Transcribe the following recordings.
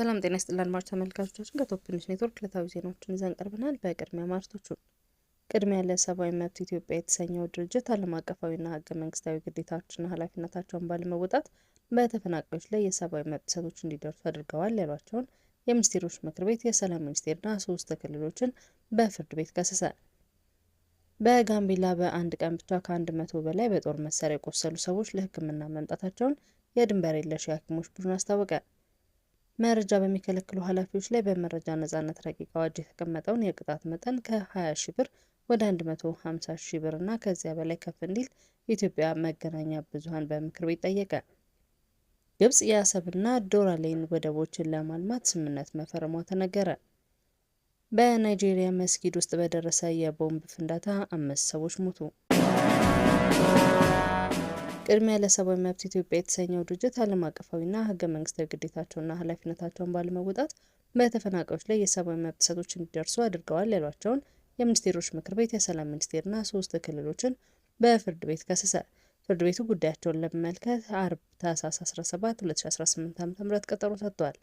ሰላም ጤና ይስጥልን አድማጭ ተመልካቾቻችን ከቶፕ ኒውስ ኔትወርክ ዕለታዊ ዜናዎችን ይዘን ቀርበናል። በቅድሚያ ማርቶቹን ቅድሚያ ለሰብአዊ መብት ኢትዮጵያ የተሰኘው ድርጅት ዓለም አቀፋዊና ህገ መንግስታዊ ግዴታዎችና ኃላፊነታቸውን ባለመወጣት በተፈናቃዮች ላይ የሰብአዊ መብት ጥሰቶች እንዲደርሱ አድርገዋል ያሏቸውን የሚኒስቴሮች ምክር ቤት፣ የሰላም ሚኒስቴርና 3 ክልሎችን በፍርድ ቤት ከሰሰ። በጋምቤላ በአንድ ቀን ብቻ ከ100 በላይ በጦር መሳሪያ የቆሰሉ ሰዎች ለሕክምና መምጣታቸውን የድንበር የለሽ የሐኪሞች ቡድን አስታወቀ። መረጃ በሚከለክሉ ኃላፊዎች ላይ በመረጃ ነጻነት ረቂቅ አዋጅ የተቀመጠውን የቅጣት መጠን ከ20 ሺህ ብር ወደ 150 ሺህ ብር እና ከዚያ በላይ ከፍ እንዲል የኢትዮጵያ መገናኛ ብዙኃን በምክር ቤት ጠየቀ። ግብጽ የአሰብና ዶራሌን ወደቦችን ለማልማት ስምምነት መፈረሟ ተነገረ። በናይጄሪያ መስጊድ ውስጥ በደረሰ የቦምብ ፍንዳታ 5 ሰዎች ሞቱ። ቅድሚያ ለሰብአዊ መብት ኢትዮጵያ የተሰኘው ድርጅት ዓለም አቀፋዊና ህገ መንግስታዊ ግዴታቸውና ኃላፊነታቸውን ባለመወጣት በተፈናቃዮች ላይ የሰብአዊ መብት ጥሰቶች እንዲደርሱ አድርገዋል ያሏቸውን የሚኒስቴሮች ምክር ቤት፣ የሰላም ሚኒስቴርና 3 ክልሎችን በፍርድ ቤት ከሰሰ። ፍርድ ቤቱ ጉዳያቸውን ለመመልከት አርብ ታህሳስ 17 2018 ዓ.ም ቀጠሮ ሰጥቷል።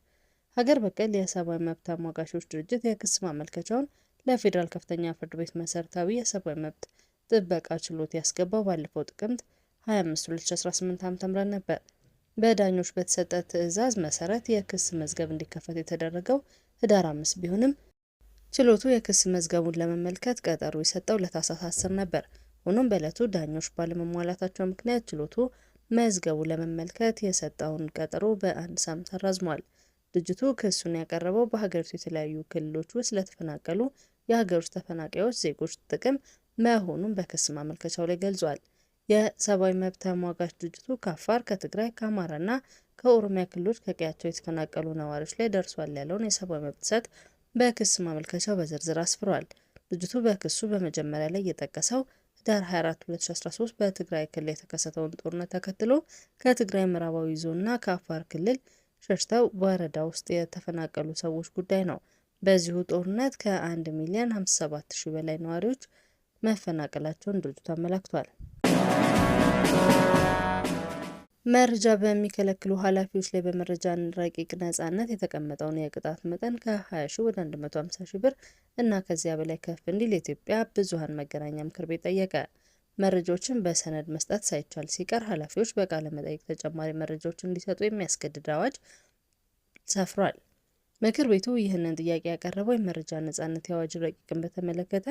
ሀገር በቀል የሰብአዊ መብት ተሟጋቾች ድርጅት የክስ ማመልከቻውን ለፌዴራል ከፍተኛ ፍርድ ቤት መሰረታዊ የሰብአዊ መብት ጥበቃ ችሎት ያስገባው ባለፈው ጥቅምት 25 2018 ዓ.ም ነበር። በዳኞች በተሰጠ ትዕዛዝ መሰረት የክስ መዝገብ እንዲከፈት የተደረገው ህዳር 5 ቢሆንም ችሎቱ የክስ መዝገቡን ለመመልከት ቀጠሮ የሰጠው ለታህሳስ 10 ነበር። ሆኖም በዕለቱ ዳኞች ባለመሟላታቸው ምክንያት ችሎቱ መዝገቡን ለመመልከት የሰጠውን ቀጠሮ በ1 ሳምንት አራዝሟል። ድርጅቱ ክሱን ያቀረበው በሀገሪቱ የተለያዩ ክልሎች ውስጥ ለተፈናቀሉ የሀገር ውስጥ ተፈናቃዮች ዜጎች ጥቅም መሆኑን በክስ ማመልከቻው ላይ ገልጿል። የሰብአዊ መብት ተሟጋች ድርጅቱ ከአፋር፣ ከትግራይ፣ ከአማራና ከኦሮሚያ ክልሎች ከቀያቸው የተፈናቀሉ ነዋሪዎች ላይ ደርሷል ያለውን የሰብአዊ መብት ጥሰት በክስ ማመልከቻው በዝርዝር አስፍሯል። ድርጅቱ በክሱ በመጀመሪያ ላይ የጠቀሰው ህዳር 24 2013 በትግራይ ክልል የተከሰተውን ጦርነት ተከትሎ ከትግራይ ምዕራባዊ ዞንና ከአፋር ክልል ሸሽተው ወረዳ ውስጥ የተፈናቀሉ ሰዎች ጉዳይ ነው። በዚሁ ጦርነት ከ1,057,000 በላይ ነዋሪዎች መፈናቀላቸውን ድርጅቱ አመላክቷል። መረጃ በሚከለክሉ ኃላፊዎች ላይ በመረጃ ረቂቅ ነጻነት የተቀመጠውን የቅጣት መጠን ከ20 ሺህ ወደ 150 ሺህ ብር እና ከዚያ በላይ ከፍ እንዲል የኢትዮጵያ ብዙኃን መገናኛ ምክር ቤት ጠየቀ። መረጃዎችን በሰነድ መስጠት ሳይቻል ሲቀር ኃላፊዎች በቃለ መጠይቅ ተጨማሪ መረጃዎችን እንዲሰጡ የሚያስገድድ አዋጅ ሰፍሯል። ምክር ቤቱ ይህንን ጥያቄ ያቀረበው የመረጃ ነጻነት የአዋጅ ረቂቅን በተመለከተ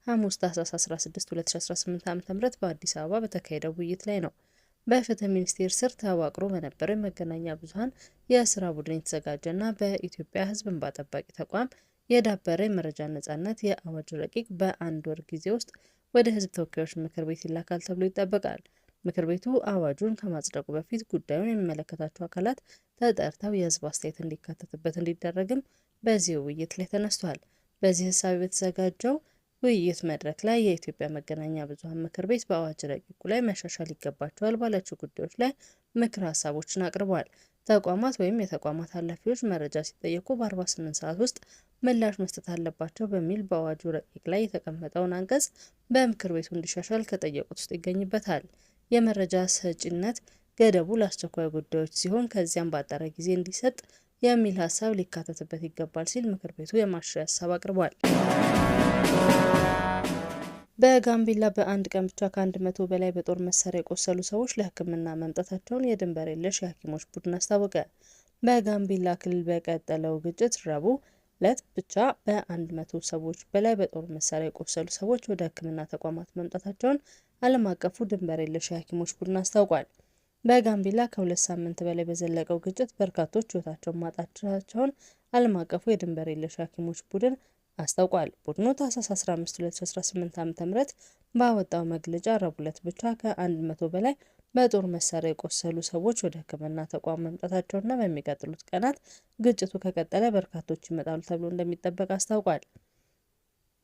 ሐሙስ ታህሳስ 16 2018 ዓ.ም በአዲስ አበባ በተካሄደው ውይይት ላይ ነው። በፍትህ ሚኒስቴር ስር ተዋቅሮ በነበረው የመገናኛ ብዙኃን የስራ ቡድን የተዘጋጀና በኢትዮጵያ ሕዝብ እንባ ጠባቂ ተቋም የዳበረ የመረጃ ነጻነት የአዋጅ ረቂቅ በ1 ወር ጊዜ ውስጥ ወደ ሕዝብ ተወካዮች ምክር ቤት ይላካል ተብሎ ይጠበቃል። ምክር ቤቱ አዋጁን ከማጽደቁ በፊት ጉዳዩን የሚመለከታቸው አካላት ተጠርተው የሕዝብ አስተያየት እንዲካተትበት እንዲደረግም በዚህ ውይይት ላይ ተነስቷል። በዚህ ሀሳብ በተዘጋጀው ውይይት መድረክ ላይ የኢትዮጵያ መገናኛ ብዙኃን ምክር ቤት በአዋጅ ረቂቁ ላይ መሻሻል ይገባቸዋል ባላቸው ጉዳዮች ላይ ምክር ሀሳቦችን አቅርበዋል። ተቋማት ወይም የተቋማት ኃላፊዎች መረጃ ሲጠየቁ በ48 ሰዓት ውስጥ ምላሽ መስጠት አለባቸው በሚል በአዋጁ ረቂቅ ላይ የተቀመጠውን አንቀጽ በምክር ቤቱ እንዲሻሻል ከጠየቁት ውስጥ ይገኝበታል። የመረጃ ሰጪነት ገደቡ ለአስቸኳይ ጉዳዮች ሲሆን ከዚያም ባጠረ ጊዜ እንዲሰጥ የሚል ሀሳብ ሊካተትበት ይገባል ሲል ምክር ቤቱ የማሻሻያ ሀሳብ አቅርቧል። በጋምቤላ በአንድ ቀን ብቻ ከ100 በላይ በጦር መሳሪያ የቆሰሉ ሰዎች ለሕክምና መምጣታቸውን የድንበር የለሽ የሐኪሞች ቡድን አስታወቀ። በጋምቤላ ክልል በቀጠለው ግጭት ረቡዕ ዕለት ብቻ በ100 ሰዎች በላይ በጦር መሳሪያ የቆሰሉ ሰዎች ወደ ሕክምና ተቋማት መምጣታቸውን ዓለም አቀፉ ድንበር የለሽ የሐኪሞች ቡድን አስታውቋል። በጋምቤላ ከ2 ሳምንት በላይ በዘለቀው ግጭት በርካቶች ሕይወታቸውን ማጣታቸውን ዓለም አቀፉ የድንበር የለሽ ሐኪሞች ቡድን አስታውቋል። ቡድኑ ታህሳስ 15 2018 ዓ.ም ባወጣው መግለጫ ረቡዕ ዕለት ብቻ ከ100 በላይ በጦር መሳሪያ የቆሰሉ ሰዎች ወደ ሕክምና ተቋም መምጣታቸውና በሚቀጥሉት ቀናት ግጭቱ ከቀጠለ በርካቶች ይመጣሉ ተብሎ እንደሚጠበቅ አስታውቋል።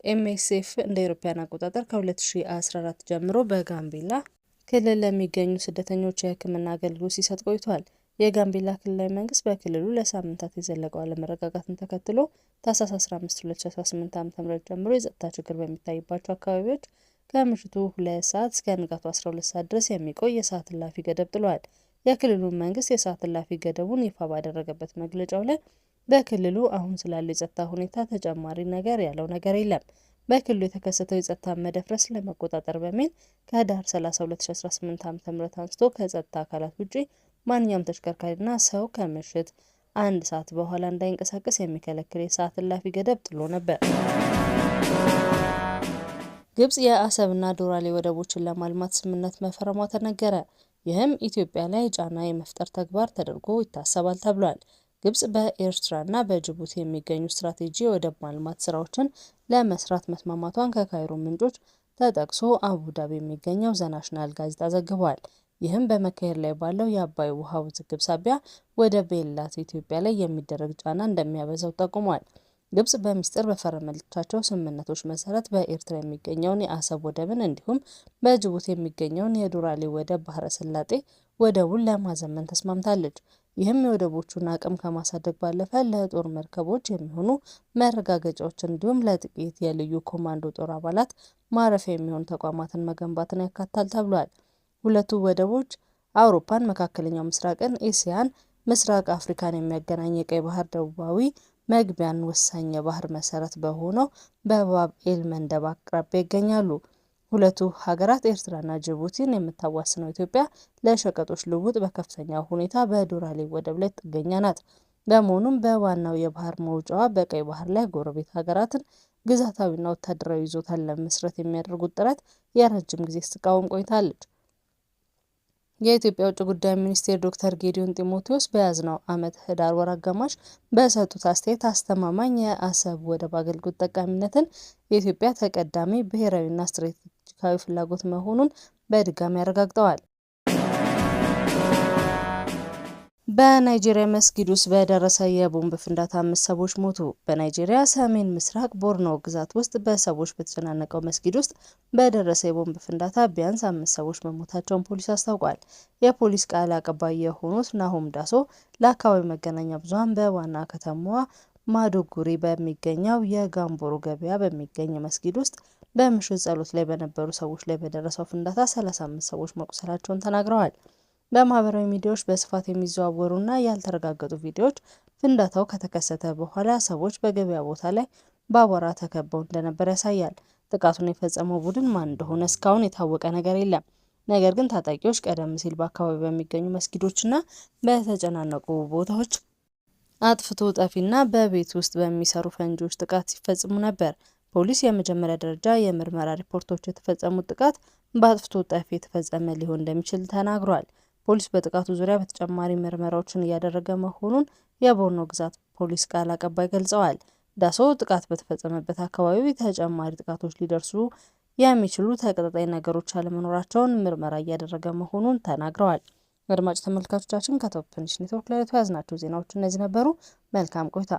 ኤምኤስኤፍ እንደ አውሮፓውያን አቆጣጠር ከ2014 ጀምሮ በጋምቤላ ክልል ለሚገኙ ስደተኞች የሕክምና አገልግሎት ሲሰጥ ቆይቷል። የጋምቤላ ክልላዊ መንግስት በክልሉ ለሳምንታት የዘለቀው አለመረጋጋትን ተከትሎ ታህሳስ 15 2018 ዓ.ም ጀምሮ የጸጥታ ችግር በሚታይባቸው አካባቢዎች ከምሽቱ 2 ሰዓት እስከ ንጋቱ 12 ሰዓት ድረስ የሚቆይ የሰዓት እላፊ ገደብ ጥሏል። የክልሉ መንግስት የሰዓት እላፊ ገደቡን ይፋ ባደረገበት መግለጫው ላይ በክልሉ አሁን ስላለው የጸጥታ ሁኔታ ተጨማሪ ነገር ያለው ነገር የለም። በክልሉ የተከሰተው የጸጥታ መደፍረስ ለመቆጣጠር በሚል ከህዳር 30 2018 ዓ.ም አንስቶ ከጸጥታ አካላት ውጪ ማንኛውም ተሽከርካሪና ሰው ከምሽት 1 ሰዓት በኋላ እንዳይንቀሳቀስ የሚከለክል የሰዓት እላፊ ገደብ ጥሎ ነበር። ግብጽ የአሰብና ዶራሌ ወደቦችን ለማልማት ስምምነት መፈረሟ ተነገረ። ይህም ኢትዮጵያ ላይ ጫና የመፍጠር ተግባር ተደርጎ ይታሰባል ተብሏል። ግብጽ በኤርትራና በጅቡቲ የሚገኙ ስትራቴጂ የወደብ ማልማት ስራዎችን ለመስራት መስማማቷን ከካይሮ ምንጮች ተጠቅሶ አቡዳቢ የሚገኘው ዘናሽናል ጋዜጣ ዘግቧል። ይህም በመካሄድ ላይ ባለው የአባይ ውሃ ውዝግብ ሳቢያ ወደብ የሌላት ኢትዮጵያ ላይ የሚደረግ ጫና እንደሚያበዛው ጠቁሟል። ግብጽ በሚስጥር በፈረመቻቸው ስምምነቶች መሰረት በኤርትራ የሚገኘውን የአሰብ ወደብን እንዲሁም በጅቡቲ የሚገኘውን የዶራሌ ወደብ ባህረ ሰላጤ ወደቡን ለማዘመን ተስማምታለች። ይህም የወደቦቹን አቅም ከማሳደግ ባለፈ ለጦር መርከቦች የሚሆኑ መረጋገጫዎች እንዲሁም ለጥቂት የልዩ ኮማንዶ ጦር አባላት ማረፊያ የሚሆኑ ተቋማትን መገንባትን ያካትታል ተብሏል። ሁለቱ ወደቦች አውሮፓን፣ መካከለኛው ምስራቅን፣ ኤስያን፣ ምስራቅ አፍሪካን የሚያገናኝ የቀይ ባህር ደቡባዊ መግቢያን ወሳኝ የባህር መሰረት በሆነው በባብ ኤል መንደብ አቅራቢያ ይገኛሉ። ሁለቱ ሀገራት ኤርትራና ጅቡቲን የምታዋስነው ኢትዮጵያ ለሸቀጦች ልውውጥ በከፍተኛ ሁኔታ በዶራሌ ወደብ ላይ ጥገኛ ናት። በመሆኑም በዋናው የባህር መውጫዋ በቀይ ባህር ላይ ጎረቤት ሀገራትን ግዛታዊና ወታደራዊ ይዞታን ለመመስረት የሚያደርጉት ጥረት የረጅም ጊዜ ስትቃወም ቆይታለች። የኢትዮጵያ ውጭ ጉዳይ ሚኒስቴር ዶክተር ጌዲዮን ጢሞቴዎስ በያዝነው ዓመት ህዳር ወር አጋማሽ በሰጡት አስተያየት አስተማማኝ የአሰብ ወደብ አገልግሎት ጠቃሚነትን የኢትዮጵያ ተቀዳሚ ብሔራዊና ስትራቴጂካዊ ፍላጎት መሆኑን በድጋሚ አረጋግጠዋል። በናይጄሪያ መስጊድ ውስጥ በደረሰ የቦምብ ፍንዳታ 5 ሰዎች ሞቱ። በናይጄሪያ ሰሜን ምስራቅ ቦርኖ ግዛት ውስጥ በሰዎች በተጨናነቀው መስጊድ ውስጥ በደረሰ የቦምብ ፍንዳታ ቢያንስ 5 ሰዎች መሞታቸውን ፖሊስ አስታውቋል። የፖሊስ ቃል አቀባይ የሆኑት ናሆም ዳሶ ለአካባቢው መገናኛ ብዙኃን በዋና ከተማዋ ማዶጉሪ በሚገኘው የጋምቦሮ ገበያ በሚገኝ መስጊድ ውስጥ በምሽት ጸሎት ላይ በነበሩ ሰዎች ላይ በደረሰው ፍንዳታ 35 ሰዎች መቁሰላቸውን ተናግረዋል። በማህበራዊ ሚዲያዎች በስፋት የሚዘዋወሩና ያልተረጋገጡ ቪዲዮዎች ፍንዳታው ከተከሰተ በኋላ ሰዎች በገበያ ቦታ ላይ በአቧራ ተከበው እንደነበር ያሳያል። ጥቃቱን የፈጸመው ቡድን ማን እንደሆነ እስካሁን የታወቀ ነገር የለም። ነገር ግን ታጣቂዎች ቀደም ሲል በአካባቢው በሚገኙ መስጊዶችና በተጨናነቁ ቦታዎች አጥፍቶ ጠፊና በቤት ውስጥ በሚሰሩ ፈንጂዎች ጥቃት ሲፈጽሙ ነበር። ፖሊስ የመጀመሪያ ደረጃ የምርመራ ሪፖርቶች የተፈጸሙት ጥቃት በአጥፍቶ ጠፊ የተፈጸመ ሊሆን እንደሚችል ተናግሯል። ፖሊስ በጥቃቱ ዙሪያ በተጨማሪ ምርመራዎችን እያደረገ መሆኑን የቦርኖ ግዛት ፖሊስ ቃል አቀባይ ገልጸዋል። ዳሶ ጥቃት በተፈጸመበት አካባቢ ተጨማሪ ጥቃቶች ሊደርሱ የሚችሉ ተቀጣጣይ ነገሮች አለመኖራቸውን ምርመራ እያደረገ መሆኑን ተናግረዋል። አድማጭ ተመልካቾቻችን ከቶፕ ትንሽ ኔትወርክ ላይ ያዝናቸው ዜናዎች እነዚህ ነበሩ። መልካም ቆይታ